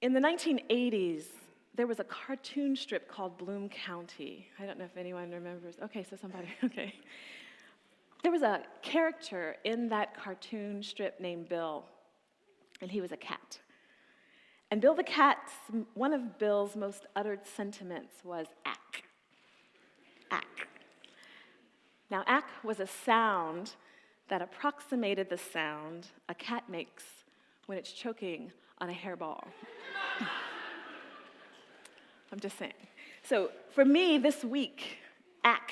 In the 1980s, there was a cartoon strip called Bloom County. I don't know if anyone remembers. Okay, so somebody, okay. There was a character in that cartoon strip named Bill, and he was a cat. And Bill the cat, one of Bill's most uttered sentiments was ack, ack. Now, ack was a sound that approximated the sound a cat makes when it's choking on a hairball. I'm just saying. So for me this week, ack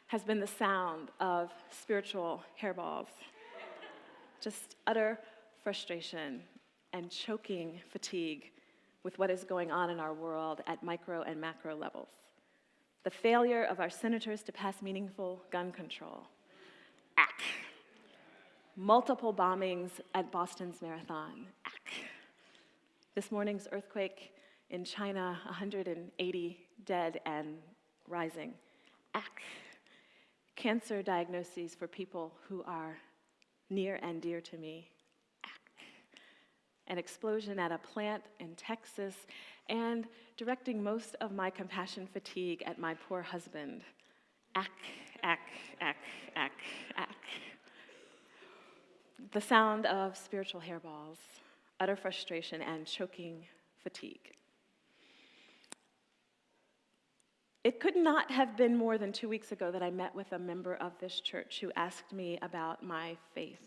has been the sound of spiritual hairballs. Just utter frustration and choking fatigue with what is going on in our world at micro and macro levels. The failure of our senators to pass meaningful gun control. Ack. Multiple bombings at Boston's marathon. Ack. This morning's earthquake in China, 180 dead and rising. Ack. Cancer diagnoses for people who are near and dear to me. Ack. An explosion at a plant in Texas, and directing most of my compassion fatigue at my poor husband. Ack, ack, ack, ack, ack. The sound of spiritual hairballs, utter frustration, and choking fatigue. It could not have been more than 2 weeks ago that I met with a member of this church who asked me about my faith.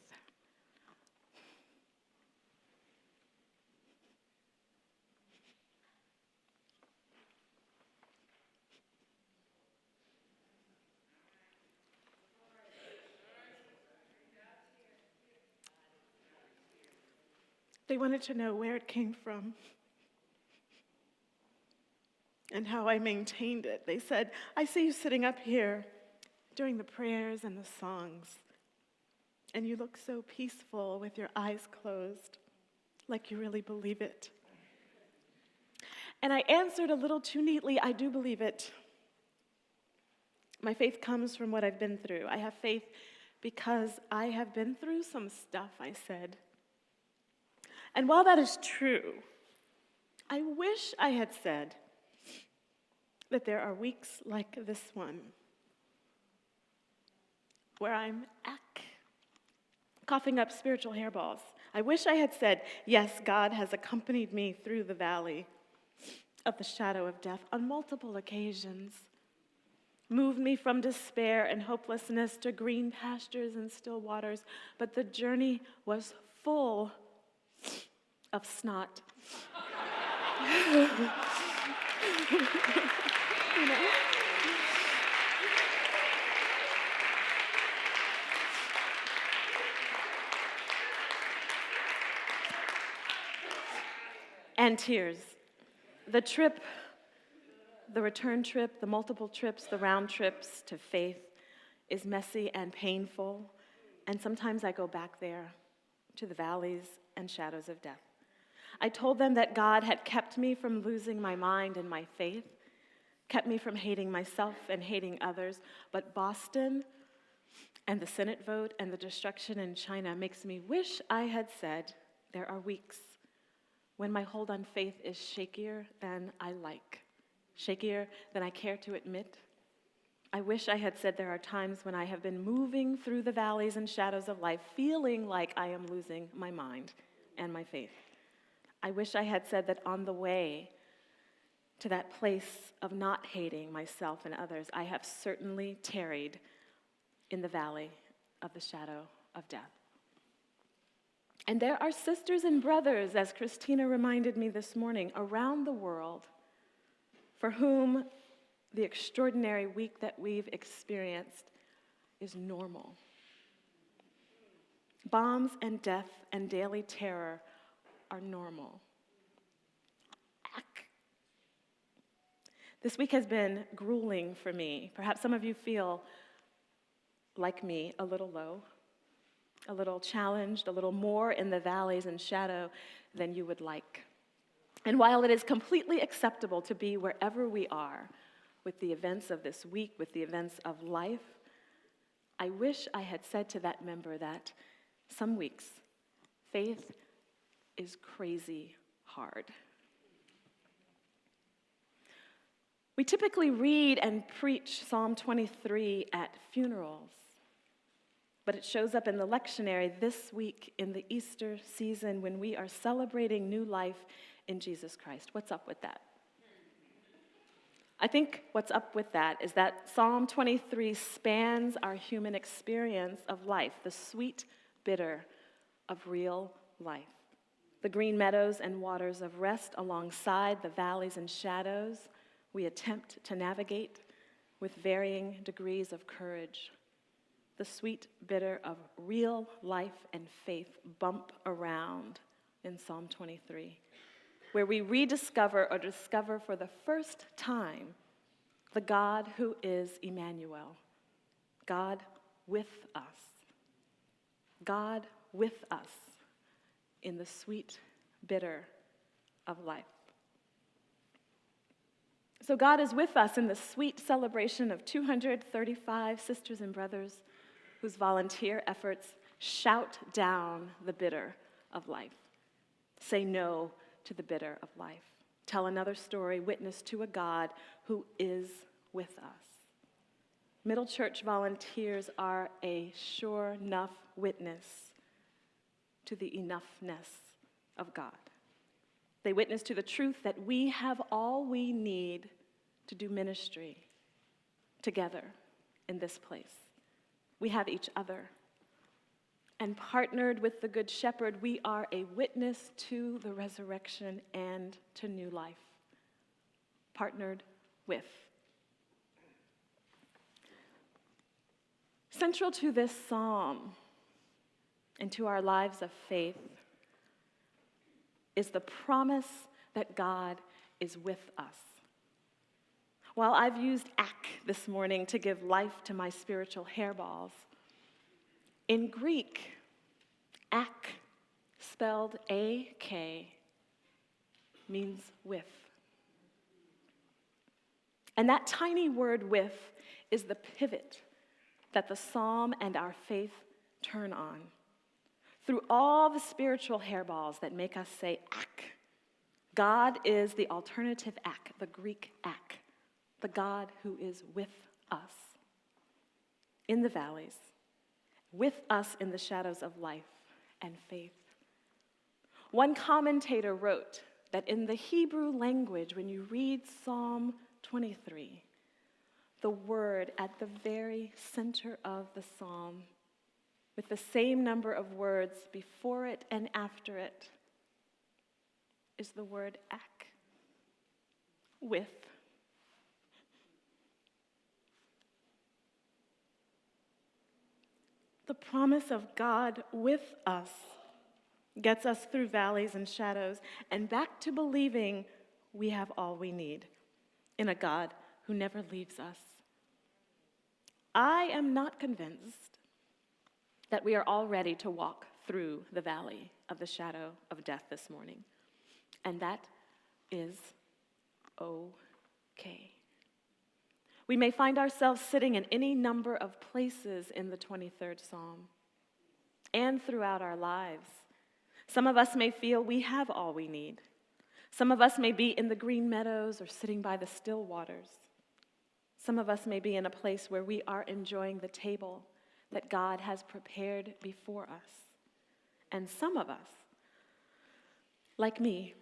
They wanted to know where it came from and how I maintained it. They said, I see you sitting up here during the prayers and the songs, and you look so peaceful with your eyes closed, like you really believe it. And I answered a little too neatly, I do believe it. My faith comes from what I've been through. I have faith because I have been through some stuff, I said. And while that is true, I wish I had said that there are weeks like this one where I'm coughing up spiritual hairballs. I wish I had said, yes, God has accompanied me through the valley of the shadow of death on multiple occasions, moved me from despair and hopelessness to green pastures and still waters, but the journey was full of snot. You know? And tears. The trip, the return trip, the multiple trips, the round trips to faith is messy and painful, and sometimes I go back there to the valleys and shadows of death. I told them that God had kept me from losing my mind and my faith, kept me from hating myself and hating others, but Boston and the Senate vote and the destruction in China makes me wish I had said there are weeks when my hold on faith is shakier than I like, shakier than I care to admit. I wish I had said there are times when I have been moving through the valleys and shadows of life, feeling like I am losing my mind and my faith. I wish I had said that on the way to that place of not hating myself and others, I have certainly tarried in the valley of the shadow of death. And there are sisters and brothers, as Christina reminded me this morning, around the world for whom the extraordinary week that we've experienced is normal. Bombs and death and daily terror are normal. This week has been grueling for me. Perhaps some of you feel like me, a little low, a little challenged, a little more in the valleys and shadow than you would like. And while it is completely acceptable to be wherever we are with the events of this week, with the events of life, I wish I had said to that member that some weeks, faith is crazy hard. We typically read and preach Psalm 23 at funerals, but it shows up in the lectionary this week in the Easter season when we are celebrating new life in Jesus Christ. What's up with that? I think what's up with that is that Psalm 23 spans our human experience of life, the sweet, bitter of real life. The green meadows and waters of rest alongside the valleys and shadows we attempt to navigate with varying degrees of courage. The sweet, bitter of real life and faith bump around in Psalm 23, where we rediscover or discover for the first time the God who is Emmanuel, God with us. God with us in the sweet, bitter of life. So God is with us in the sweet celebration of 235 sisters and brothers whose volunteer efforts shout down the bitter of life, say no to the bitter of life, tell another story, witness to a God who is with us. Middle Church volunteers are a sure enough witness to the enoughness of God. They witness to the truth that we have all we need to do ministry together in this place. We have each other. And partnered with the Good Shepherd, we are a witness to the resurrection and to new life. Partnered with. Central to this psalm and to our lives of faith is the promise that God is with us. While I've used ak this morning to give life to my spiritual hairballs, in Greek, ak, spelled A-K, means with. And that tiny word with is the pivot that the psalm and our faith turn on. Through all the spiritual hairballs that make us say ak, God is the alternative ak, the Greek ak, the God who is with us in the valleys, with us in the shadows of life and faith. One commentator wrote that in the Hebrew language, when you read Psalm 23, the word at the very center of the psalm, with the same number of words before it and after it, is the word ak, with. The promise of God with us gets us through valleys and shadows and back to believing we have all we need in a God who never leaves us. I am not convinced that we are all ready to walk through the valley of the shadow of death this morning. And that is okay. We may find ourselves sitting in any number of places in the 23rd Psalm and throughout our lives. Some of us may feel we have all we need. Some of us may be in the green meadows or sitting by the still waters. Some of us may be in a place where we are enjoying the table that God has prepared before us. And some of us, like me,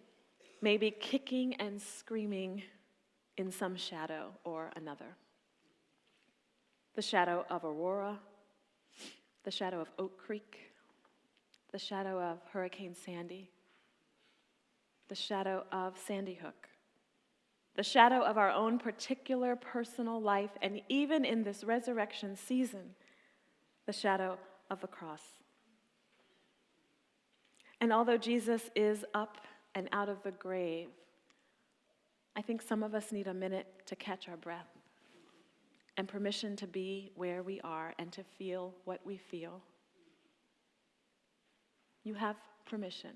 may be kicking and screaming in some shadow or another. The shadow of Aurora, the shadow of Oak Creek, the shadow of Hurricane Sandy, the shadow of Sandy Hook, the shadow of our own particular personal life, and even in this resurrection season, the shadow of the cross. And although Jesus is up and out of the grave, I think some of us need a minute to catch our breath and permission to be where we are and to feel what we feel. You have permission.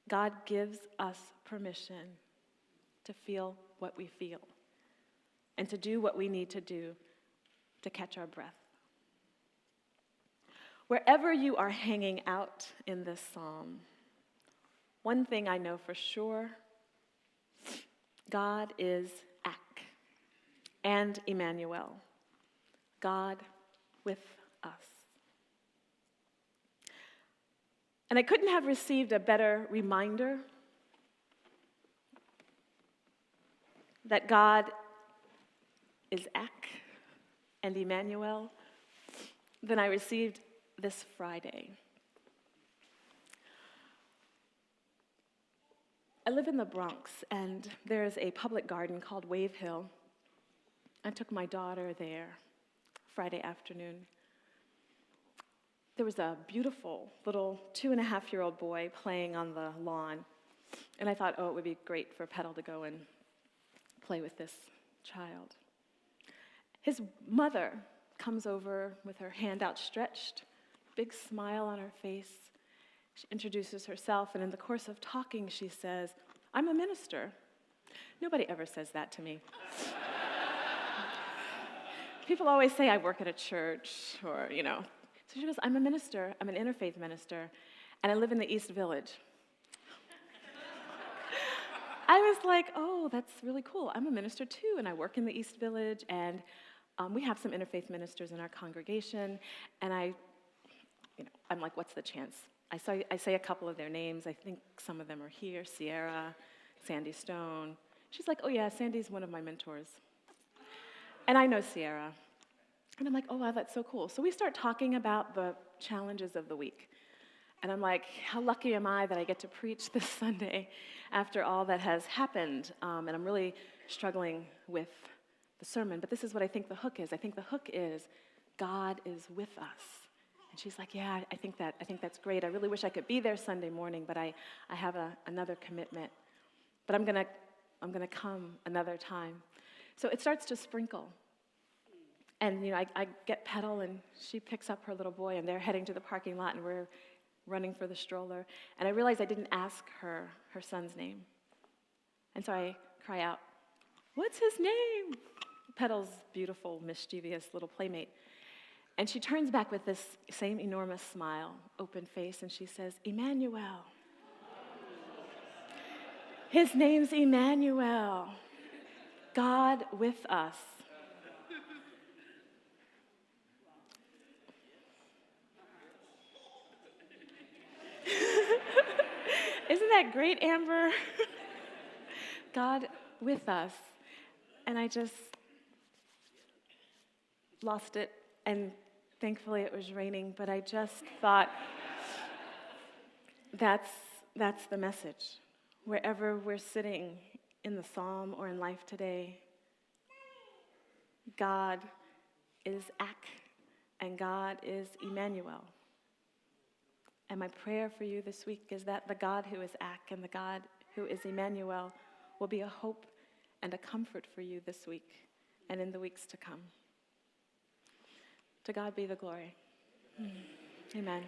God gives us permission to feel what we feel and to do what we need to do to catch our breath. Wherever you are hanging out in this psalm, one thing I know for sure, God is ak. and Emmanuel, God with us. And I couldn't have received a better reminder that God is Ak and Emmanuel than I received this Friday. I live in the Bronx, and there's a public garden called Wave Hill. I took my daughter there Friday afternoon. There was a beautiful little 2.5-year-old boy playing on the lawn, and I thought, oh, it would be great for Petal to go and play with this child. His mother comes over with her hand outstretched, big smile on her face. She introduces herself, and in the course of talking, she says, "I'm a minister." Nobody ever says that to me. People always say I work at a church, or, So she goes, "I'm a minister. I'm an interfaith minister, and I live in the East Village." I was like, oh, that's really cool. I'm a minister too, and I work in the East Village, and we have some interfaith ministers in our congregation, and I'm like, what's the chance? I say a couple of their names. I think some of them are here, Sierra, Sandy Stone. She's like, oh yeah, Sandy's one of my mentors. And I know Sierra. And I'm like, oh wow, that's so cool. So we start talking about the challenges of the week. And I'm like, how lucky am I that I get to preach this Sunday after all that has happened? And I'm really struggling with the sermon. But this is what I think the hook is. I think the hook is God is with us. And she's like, yeah, I think that's great. I really wish I could be there Sunday morning, but I have another commitment. But I'm gonna come another time. So it starts to sprinkle. And I get Petal, and she picks up her little boy, and they're heading to the parking lot, and we're running for the stroller. And I realize I didn't ask her son's name. And so I cry out, "What's his name?" Petal's beautiful, mischievous little playmate. And she turns back with this same enormous smile, open face, and she says, "Emmanuel. His name's Emmanuel. God with us." Isn't that great, Amber? God with us. And I just lost it, and thankfully it was raining, but I just thought, that's the message. Wherever we're sitting in the psalm or in life today, God is Ak, and God is Emmanuel. And my prayer for you this week is that the God who is Ak and the God who is Emmanuel will be a hope and a comfort for you this week and in the weeks to come. To God be the glory. Amen.